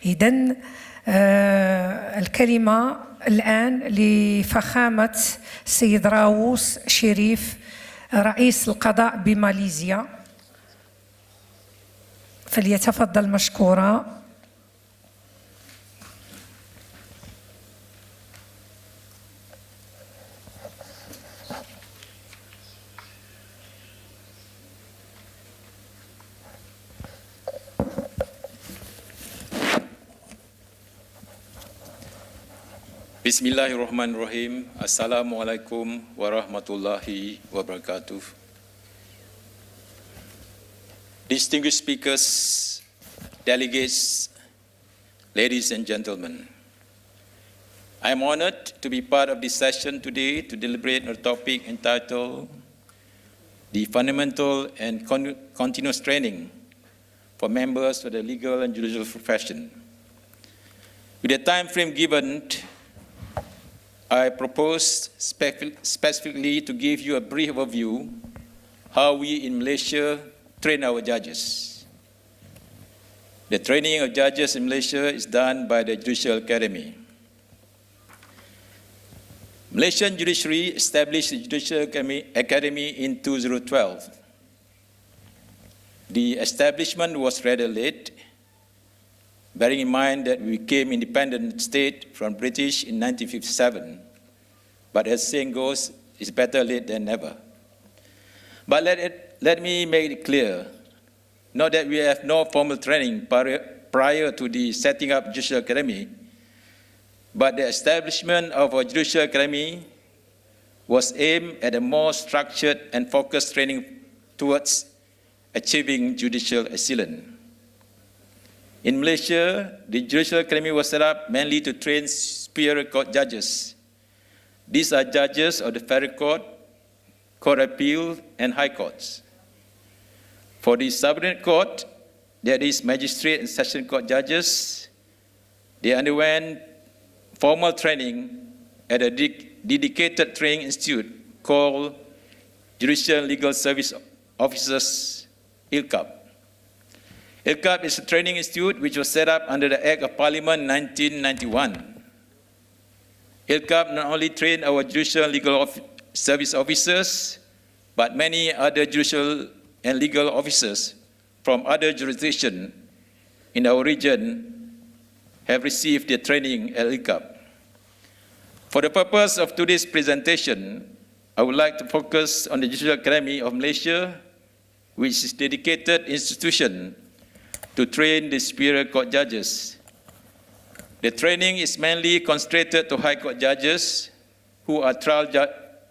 إذن الكلمة الآن لفخامة السيد راوس شريف رئيس القضاء بماليزيا، فليتفضل مشكورا. Bismillahirrahmanirrahim. Assalamualaikum warahmatullahi wabarakatuh. Distinguished speakers, delegates, ladies and gentlemen, I am honored to be part of this session today to deliberate on a topic entitled The Fundamental and Continuous Training for Members of the Legal and Judicial Profession. With the time frame given, I propose specifically to give you a brief overview how we in Malaysia train our judges. The training of judges in Malaysia is done by the Judicial Academy. Malaysian judiciary established the Judicial Academy in 2012. The establishment was rather late, bearing in mind that we became independent state from British in 1957. But as saying goes, it's better late than never. But let me make it clear, not that we have no formal training prior to the setting up Judicial Academy, but the establishment of a Judicial Academy was aimed at a more structured and focused training towards achieving judicial excellence. In Malaysia, the Judicial Academy was set up mainly to train superior court judges. These are judges of the Federal Court, Court of Appeal, and High Courts. For the subordinate court, that is magistrate and session court judges, they underwent formal training at a dedicated training institute called Judicial Legal Service Officers, ILCAP. ILCAP is a training institute which was set up under the Act of Parliament 1991. ILCAP not only trained our judicial legal service officers, but many other judicial and legal officers from other jurisdictions in our region have received their training at ILCAP. For the purpose of today's presentation, I would like to focus on the Judicial Academy of Malaysia, which is a dedicated institution to train the superior court judges. The training is mainly concentrated to high court judges who are trial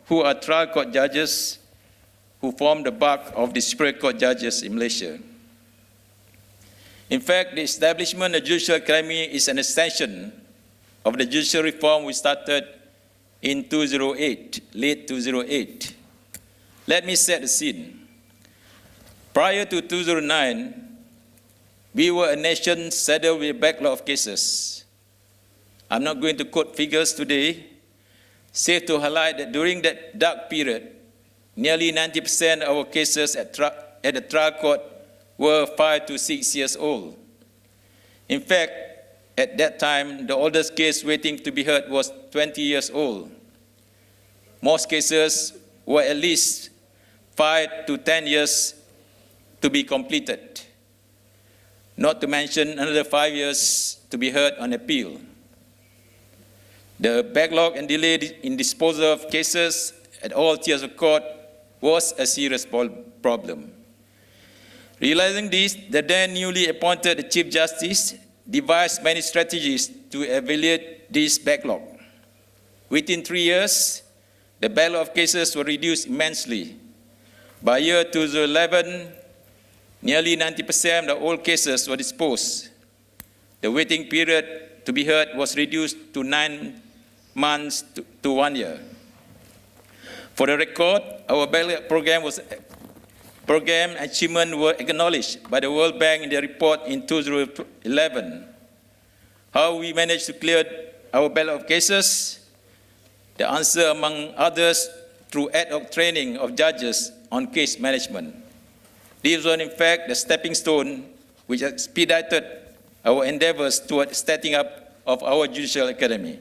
court judges who form the bulk of the superior court judges in Malaysia. In fact, the establishment of the Judicial Academy is an extension of the judicial reform we started in 2008, late 2008. Let me set the scene. Prior to 2009, we were a nation saddled with a backlog of cases. I'm not going to quote figures today, save to highlight that during that dark period, nearly 90% of our cases at the trial court were 5 to 6 years old. In fact, at that time, the oldest case waiting to be heard was 20 years old. Most cases were at least 5 to 10 years to be completed, not to mention another 5 years to be heard on appeal. The backlog and delay in disposal of cases at all tiers of court was a serious problem. Realizing this, the then newly appointed Chief Justice devised many strategies to evaluate this backlog. Within 3 years, the backlog of cases were reduced immensely. By year 2011, nearly 90% of all cases were disposed. The waiting period to be heard was reduced to 9 months to 1 year. For the record, our backlog program achievements were acknowledged by the World Bank in their report in 2011. How we managed to clear our backlog of cases? The answer, among others, through ad hoc training of judges on case management. These were, in fact, the stepping stone which expedited our endeavors toward setting up of our Judicial Academy.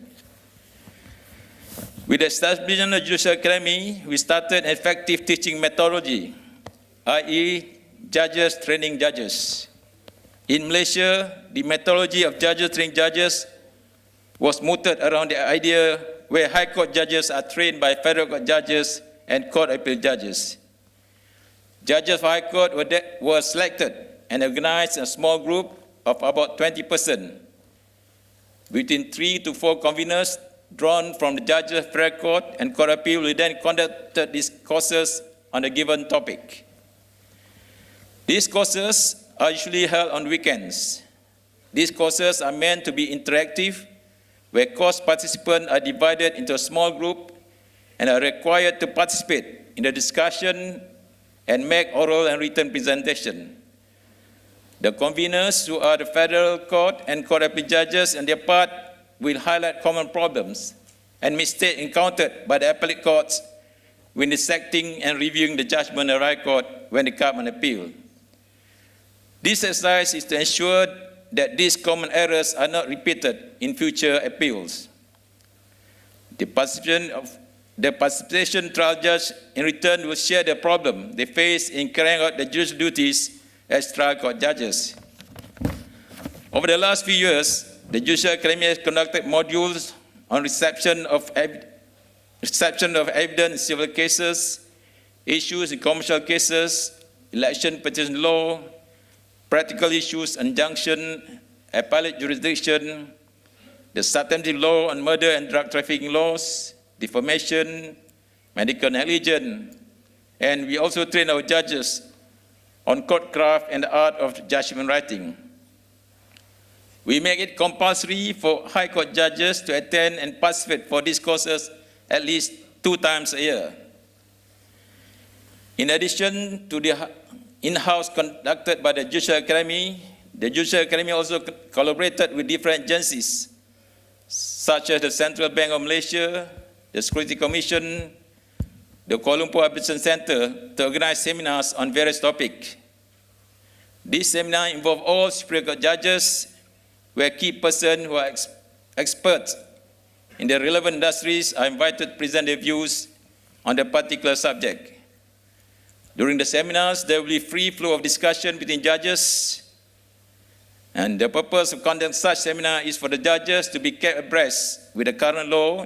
With the establishment of Judicial Academy, we started an effective teaching methodology, i.e. judges training judges. In Malaysia, the methodology of judges training judges was mooted around the idea where High Court judges are trained by Federal Court judges and Court Appeal judges. Judges for High Court were selected and organized in a small group of about 20%. Between 3 to 4 conveners drawn from the judges of Federal Court and Court Appeal will then conduct these courses on a given topic. These courses are usually held on weekends. These courses are meant to be interactive, where course participants are divided into a small group and are required to participate in the discussion and make oral and written presentation. The conveners, who are the Federal Court and Court Appeal judges, and their part will highlight common problems and mistakes encountered by the appellate courts when dissecting and reviewing the judgment of the High Court when they come on appeal. This exercise is to ensure that these common errors are not repeated in future appeals. The participation trial judge in return will share the problem they face in carrying out the judicial duties as trial court judges. Over the last few years, the Judicial Academy has conducted modules on reception of evidence in civil cases, issues in commercial cases, election petition law, practical issues, injunction, appellate jurisdiction, the substantive law on murder and drug trafficking laws, defamation, medical negligence, and we also train our judges on courtcraft and the art of judgment writing. We make it compulsory for High Court judges to attend and participate for these courses at least 2 times a year. In addition to the in-house conducted by the Judicial Academy, the Judicial Academy also collaborated with different agencies, such as the Central Bank of Malaysia, the Security Commission, the Kuala Lumpur Arbitration Center, to organize seminars on various topics. These seminars involve all Superior Court judges, where key persons who are experts in the relevant industries are invited to present their views on the particular subject. During the seminars, there will be free flow of discussion between judges, and the purpose of conducting such seminar is for the judges to be kept abreast with the current law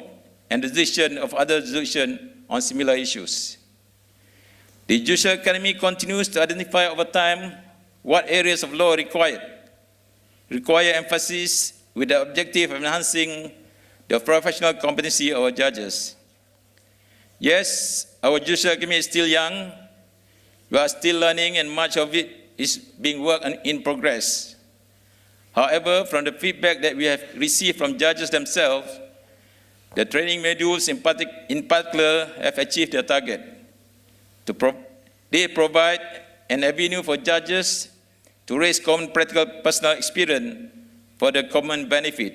and the decision of other jurisdictions on similar issues. The Judicial Academy continues to identify over time what areas of law require emphasis with the objective of enhancing the professional competency of our judges. Yes, our Judicial Academy is still young. We are still learning, and much of it is being worked in progress. However, from the feedback that we have received from judges themselves, the training modules in particular have achieved their target. They provide an avenue for judges to raise common practical personal experience for the common benefit.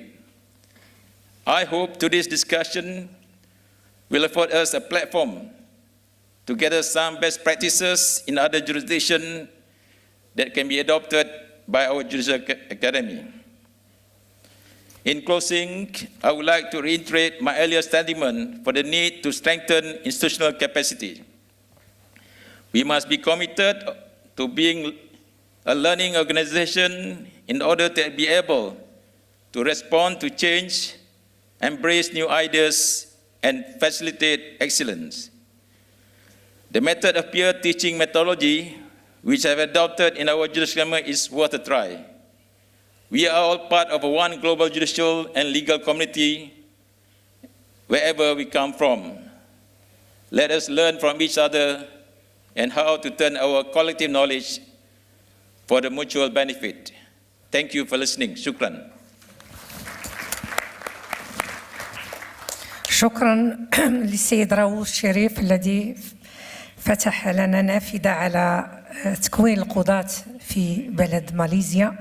I hope today's discussion will afford us a platform to gather some best practices in other jurisdictions that can be adopted by our Judicial Academy. In closing, I would like to reiterate my earlier statement for the need to strengthen institutional capacity. We must be committed to being a learning organization in order to be able to respond to change, embrace new ideas, and facilitate excellence. The method of peer teaching methodology, which I have adopted in our judicial academy, is worth a try. We are all part of one global judicial and legal community wherever we come from. Let us learn from each other and how to turn our collective knowledge for the mutual benefit. Thank you for listening. Shukran. شكرا للسيد راوس شريف الذي فتح لنا نافذة على تكوين القضاة في بلد ماليزيا.